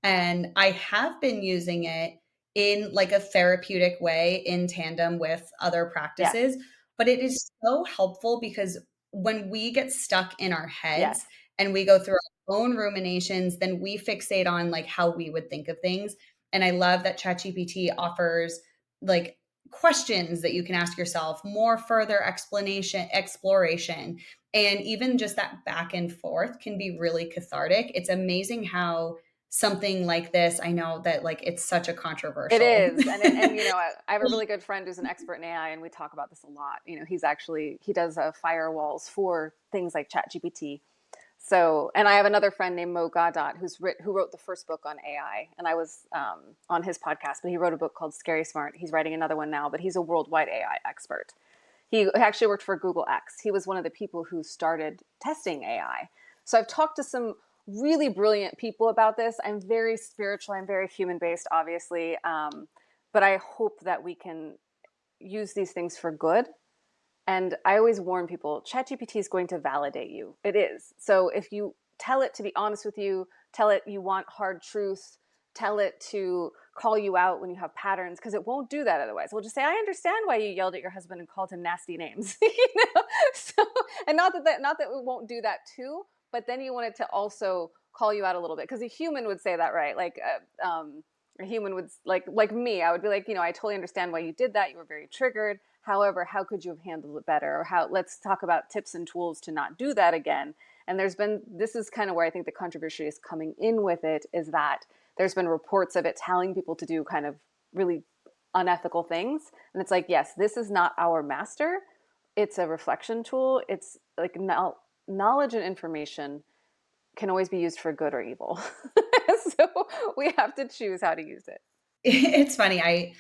and I have been using it in like a therapeutic way in tandem with other Yes. practices. But it is so helpful because when we get stuck in our Yes. heads and we go through our own ruminations, then we fixate on like how we would think of things. And I love that ChatGPT offers like questions that you can ask yourself, more further exploration, and even just that back and forth can be really cathartic. It's amazing how something like this, I know that like it's such a It controversial. is. I have a really good friend who's an expert in AI, and we talk about this a lot. He does firewalls for things like ChatGPT. So, and I have another friend named Mo Godot who wrote the first book on AI, and I was on his podcast. But he wrote a book called Scary Smart. He's writing another one now, but he's a worldwide AI expert. He actually worked for Google X. He was one of the people who started testing AI. So I've talked to some really brilliant people about this. I'm very spiritual. I'm very human based, obviously, but I hope that we can use these things for good. And I always warn people, ChatGPT is going to validate you. It is. So if you tell it to be honest with you, tell it you want hard truth, tell it to call you out when you have patterns, because it won't do that otherwise. We'll just say, I understand why you yelled at your husband and called him nasty names. So, and not that it won't do that too, but then you want it to also call you out a little bit, because a human would say that, right? Like, a human would, like me, I would be like, I totally understand why you did that. You were very triggered. However, how could you have handled it better? Or let's talk about tips and tools to not do that again. And this is kind of where I think the controversy is coming in with it, is that there's been reports of it telling people to do kind of really unethical things. And it's like, yes, this is not our master. It's a reflection tool. It's like, knowledge and information can always be used for good or evil. So we have to choose how to use it. It's funny.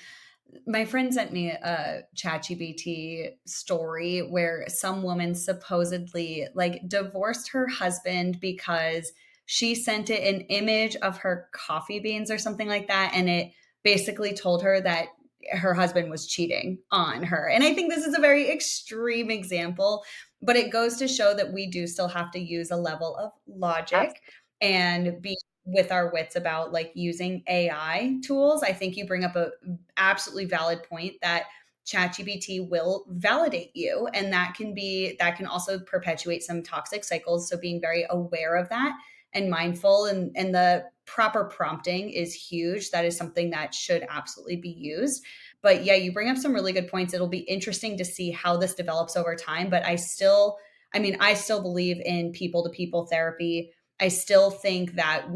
My friend sent me a ChatGPT story where some woman supposedly like divorced her husband because she sent it an image of her coffee beans or something like that. And it basically told her that her husband was cheating on her. And I think this is a very extreme example, but it goes to show that we do still have to use a level of logic and be with our wits about like using AI tools. I think you bring up a absolutely valid point that ChatGPT will validate you, and that can also perpetuate some toxic cycles. So being very aware of that and mindful, and the proper prompting is huge. That is something that should absolutely be used. But yeah, you bring up some really good points. It'll be interesting to see how this develops over time. But I still believe in people to people therapy. I still think that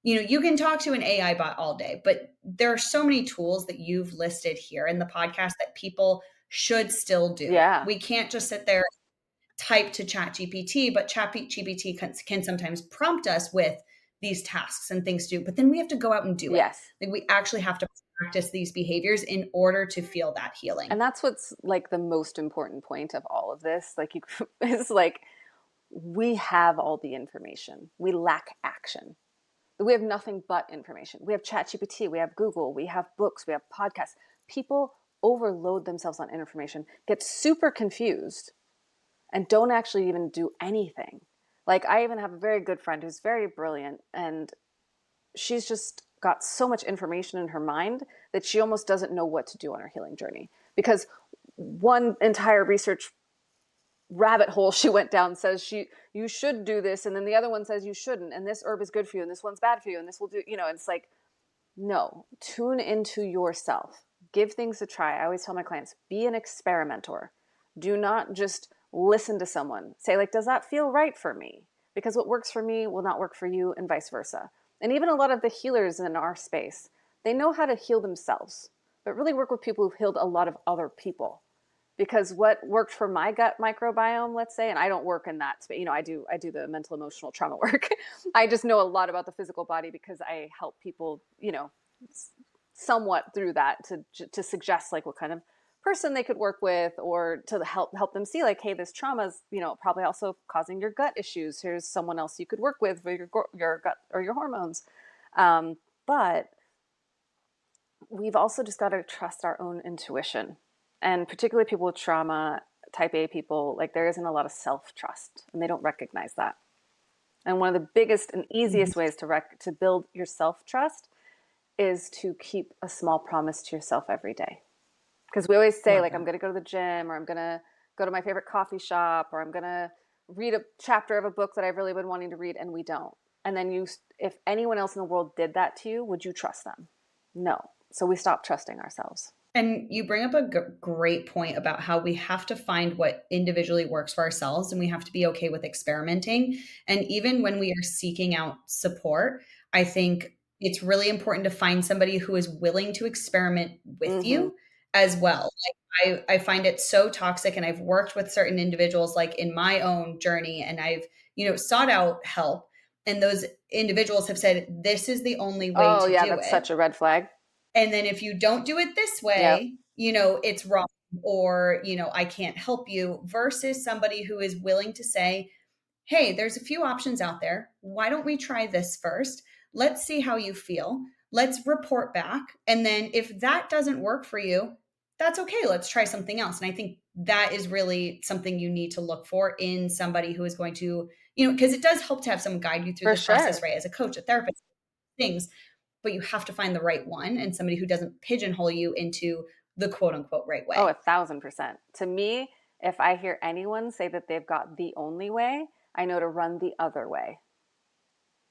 you can talk to an AI bot all day, but there are so many tools that you've listed here in the podcast that people should still do. Yeah. We can't just sit there, type to ChatGPT, but ChatGPT can sometimes prompt us with these tasks and things to do, but then we have to go out and do it. Yes. Like, we actually have to practice these behaviors in order to feel that healing. And that's what's like the most important point of all of this. Like, it's like, we have all the information. We lack action. We have nothing but information. We have ChatGPT, we have Google, we have books, we have podcasts. People overload themselves on information, get super confused, and don't actually even do anything. Like, I even have a very good friend who's very brilliant, and she's just got so much information in her mind that she almost doesn't know what to do on her healing journey, because one entire research rabbit hole she went down says you should do this, and then the other one says you shouldn't, and this herb is good for you and this one's bad for you and this will do, it's like, no, tune into yourself, give things a try. I always tell my clients, be an experimenter. Do not just listen to someone, say like, does that feel right for me? Because what works for me will not work for you, and vice versa. And even a lot of the healers in our space, they know how to heal themselves, but really work with people who've healed a lot of other people. Because what worked for my gut microbiome, let's say, and I don't work in that space, I do the mental emotional trauma work. I just know a lot about the physical body because I help people, somewhat through that to suggest like what kind of person they could work with, or to help them see like, hey, this trauma is, probably also causing your gut issues. Here's someone else you could work with for your gut or your hormones. But we've also just got to trust our own intuition. And particularly people with trauma, type A people, like, there isn't a lot of self-trust, and they don't recognize that. And one of the biggest and easiest ways to build your self-trust is to keep a small promise to yourself every day. Because we always say, like, I'm going to go to the gym, or I'm going to go to my favorite coffee shop, or I'm going to read a chapter of a book that I've really been wanting to read, and we don't. And then if anyone else in the world did that to you, would you trust them? No. So we stop trusting ourselves. And you bring up a great point about how we have to find what individually works for ourselves, and we have to be okay with experimenting. And even when we are seeking out support, I think it's really important to find somebody who is willing to experiment with you as well. Like, I find it so toxic, and I've worked with certain individuals like in my own journey, and I've, sought out help, and those individuals have said, this is the only way to do it. That's such a red flag. And then if you don't do it this way, it's wrong, or, I can't help you, versus somebody who is willing to say, hey, there's a few options out there. Why don't we try this first? Let's see how you feel. Let's report back. And then if that doesn't work for you, that's okay. Let's try something else. And I think that is really something you need to look for in somebody who is going to, because it does help to have someone guide you through this process, right? As a coach, a therapist, things. But you have to find the right one, and somebody who doesn't pigeonhole you into the quote unquote right way. 1,000%. To me, if I hear anyone say that they've got the only way, I know to run the other way,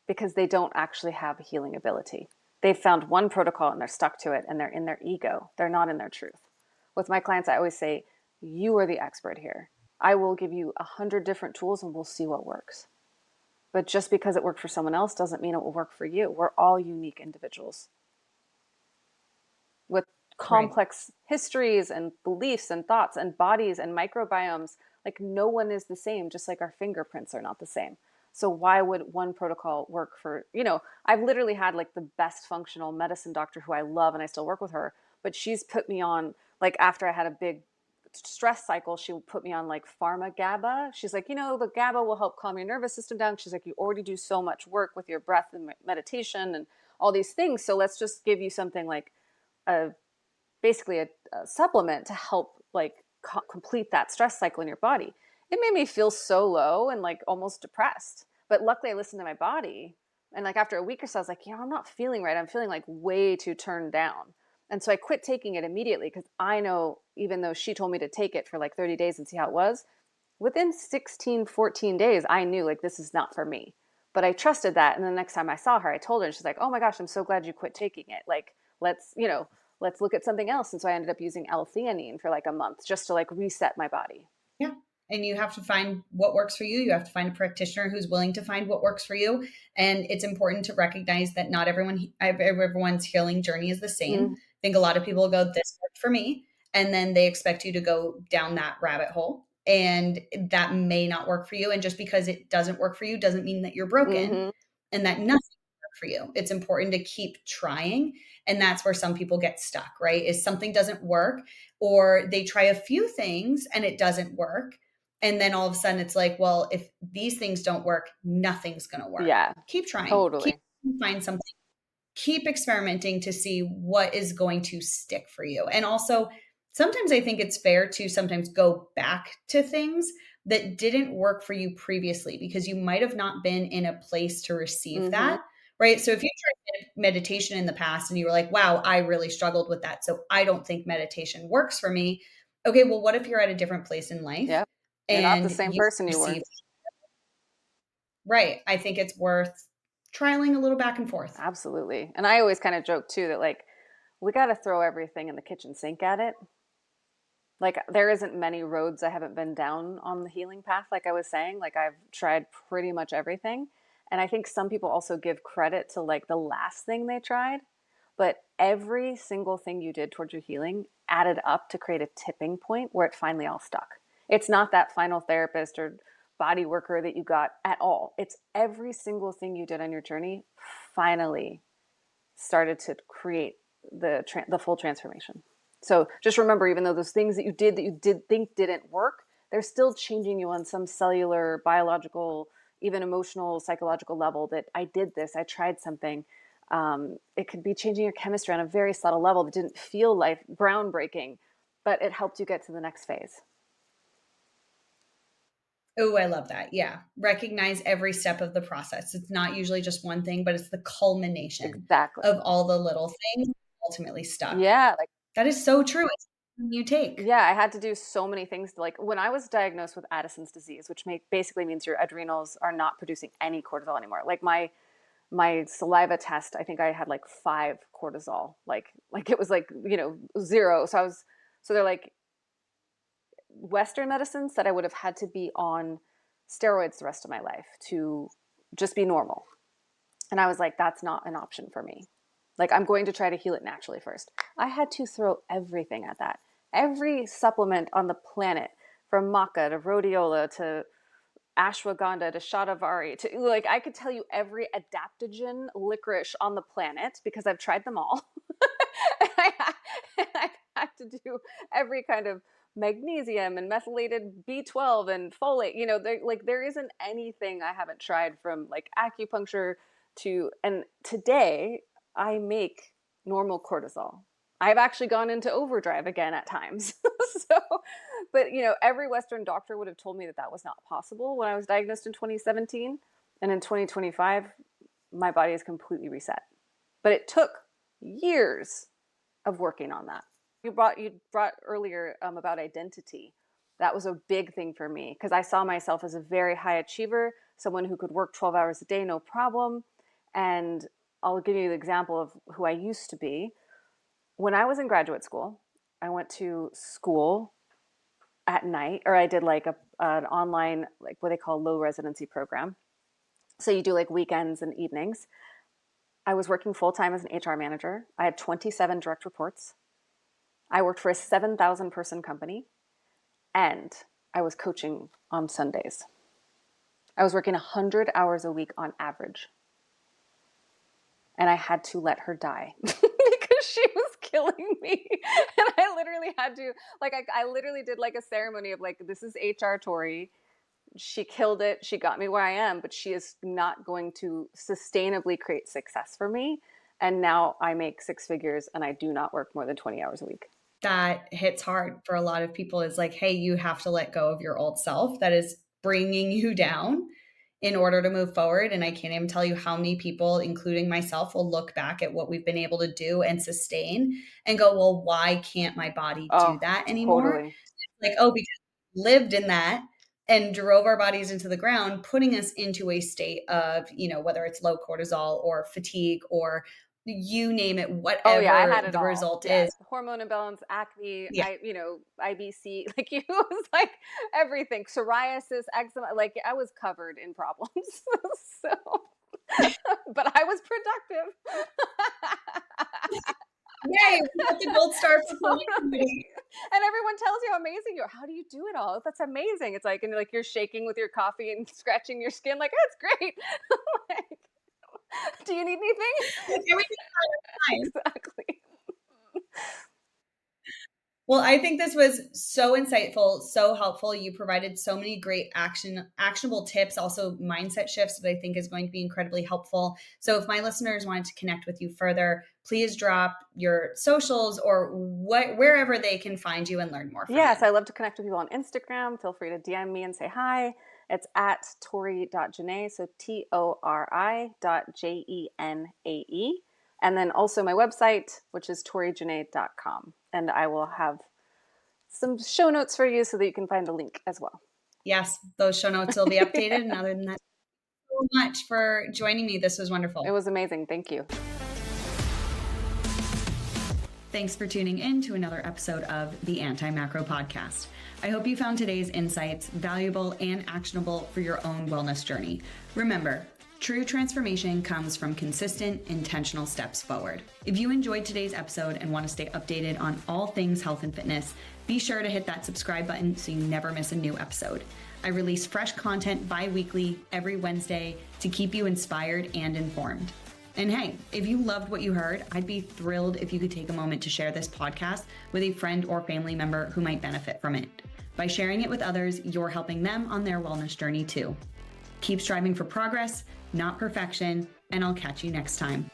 because they don't actually have a healing ability. They've found one protocol and they're stuck to it, and they're in their ego. They're not in their truth. With my clients, I always say, you are the expert here. I will give you 100 different tools and we'll see what works. But just because it worked for someone else doesn't mean it will work for you. We're all unique individuals with complex histories and beliefs and thoughts and bodies and microbiomes. Like, no one is the same, just like our fingerprints are not the same. So why would one protocol work for, I've literally had like the best functional medicine doctor who I love, and I still work with her, but she's put me on, like, after I had a big stress cycle, she would put me on like pharma GABA. She's like, the GABA will help calm your nervous system down. She's like, you already do so much work with your breath and meditation and all these things. So let's just give you something like basically a supplement to help like complete that stress cycle in your body. It made me feel so low and like almost depressed. But luckily I listened to my body. And like after a week or so, I was like, I'm not feeling right. I'm feeling like way too turned down. And so I quit taking it immediately, because I know, even though she told me to take it for like 30 days and see how it was, within 16, 14 days, I knew like, this is not for me. But I trusted that. And the next time I saw her, I told her, and she's like, oh my gosh, I'm so glad you quit taking it. Like, let's look at something else. And so I ended up using L-theanine for like a month just to like reset my body. Yeah. And you have to find what works for you. You have to find a practitioner who's willing to find what works for you. And it's important to recognize that not everyone's healing journey is the same. I think a lot of people go, this worked for me, and then they expect you to go down that rabbit hole, and that may not work for you. And just because it doesn't work for you doesn't mean that you're broken and that nothing will work for you. It's important to keep trying. And that's where some people get stuck, right? Is something doesn't work, or they try a few things and it doesn't work. And then all of a sudden it's like, well, if these things don't work, nothing's going to work. Yeah, Keep trying. Keep totally. find something. Keep experimenting to see what is going to stick for you. And also, sometimes I think it's fair to sometimes go back to things that didn't work for you previously because you might have not been in a place to receive Mm-hmm. that. Right. So if you tried meditation in the past and you were like, wow, I really struggled with that. So I don't think meditation works for me. Okay. Well, what if you're at a different place in life Yep. You're not the and same you person you were. receive, right? I think it's worth trialing a little back and forth. Absolutely. And I always kind of joke too that like we got to throw everything in the kitchen sink at it. Like there isn't many roads I haven't been down on the healing path, like I was saying. Like I've tried pretty much everything. And I think some people also give credit to like the last thing they tried. But every single thing you did towards your healing added up to create a tipping point where it finally all stuck. It's not that final therapist or body worker that you got at all. It's every single thing you did on your journey finally started to create the full transformation. So just remember, even though those things that you did think didn't work, they're still changing you on some cellular, biological, even emotional, psychological level. That I did this, I tried something. It could be changing your chemistry on a very subtle level that didn't feel like groundbreaking, but it helped you get to the next phase. Oh, I love that. Yeah. Recognize every step of the process. It's not usually just one thing, but it's the culmination Exactly. of all the little things ultimately stuck. Yeah, like That is so true. It's something you take. yeah, I had to do so many things to like when I was diagnosed with Addison's disease, which basically means your adrenals are not producing any cortisol anymore. Like my saliva test, I think I had like 5 cortisol. Like it was like, 0. So they're like Western medicine said I would have had to be on steroids the rest of my life to just be normal. And I was like, that's not an option for me. Like, I'm going to try to heal it naturally first. I had to throw everything at that. Every supplement on the planet, from maca to rhodiola to ashwagandha to shatavari to like, I could tell you every adaptogen licorice on the planet because I've tried them all. I had to do every kind of magnesium and methylated B12 and folate. There isn't anything I haven't tried, from like acupuncture to, and today I make normal cortisol. I've actually gone into overdrive again at times. So, but every Western doctor would have told me that that was not possible when I was diagnosed in 2017. And in 2025, my body is completely reset. But it took years of working on that. You brought earlier about identity. That was a big thing for me because I saw myself as a very high achiever, someone who could work 12 hours a day, no problem. And I'll give you the example of who I used to be. When I was in graduate school, I went to school at night, or I did like an online, like what they call low residency program. So you do like weekends and evenings. I was working full time as an HR manager. I had 27 direct reports. I worked for a 7,000 person company, and I was coaching on Sundays. I was working 100 hours a week on average. And I had to let her die because she was killing me. And I literally had to, like, I literally did like a ceremony of like, this is HR Tori. She killed it. She got me where I am, but she is not going to sustainably create success for me. And now I make 6 figures and I do not work more than 20 hours a week. That hits hard for a lot of people is like, hey, you have to let go of your old self that is bringing you down in order to move forward. And I can't even tell you how many people, including myself, will look back at what we've been able to do and sustain and go, well, why can't my body do Oh, that anymore? totally. Like, oh, because we lived in that and drove our bodies into the ground, putting us into a state of, whether it's low cortisol or fatigue or you name it, Oh yeah, I had whatever it the all. result Yeah, is. hormone imbalance, acne, Yeah. IBC, like it was like everything, psoriasis, eczema, like I was covered in problems. So, but I was productive. Yay, we got the gold star for Totally. productivity. And everyone tells you how amazing you are. How do you do it all? That's amazing. It's like, and like you're shaking with your coffee and scratching your skin, like that's great. Like, do you need anything? Like everything's fine. Exactly. Well, I think this was so insightful, so helpful. You provided so many great actionable tips, also mindset shifts that I think is going to be incredibly helpful. So if my listeners wanted to connect with you further, please drop your socials or wherever they can find you and learn more from Yes, you. I love to connect with people on Instagram. Feel free to DM me and say hi. It's at Tori.Jenae, so Tori.Jenae. And then also my website, which is torijenae.com. And I will have some show notes for you so that you can find the link as well. Yes, those show notes will be updated. And other than that, so much for joining me. This was wonderful. It was amazing. Thank you. Thanks for tuning in to another episode of the Anti-Macro Podcast. I hope you found today's insights valuable and actionable for your own wellness journey. Remember, true transformation comes from consistent, intentional steps forward. If you enjoyed today's episode and want to stay updated on all things health and fitness, be sure to hit that subscribe button so you never miss a new episode. I release fresh content bi-weekly every Wednesday to keep you inspired and informed. And hey, if you loved what you heard, I'd be thrilled if you could take a moment to share this podcast with a friend or family member who might benefit from it. By sharing it with others, you're helping them on their wellness journey too. Keep striving for progress, not perfection, and I'll catch you next time.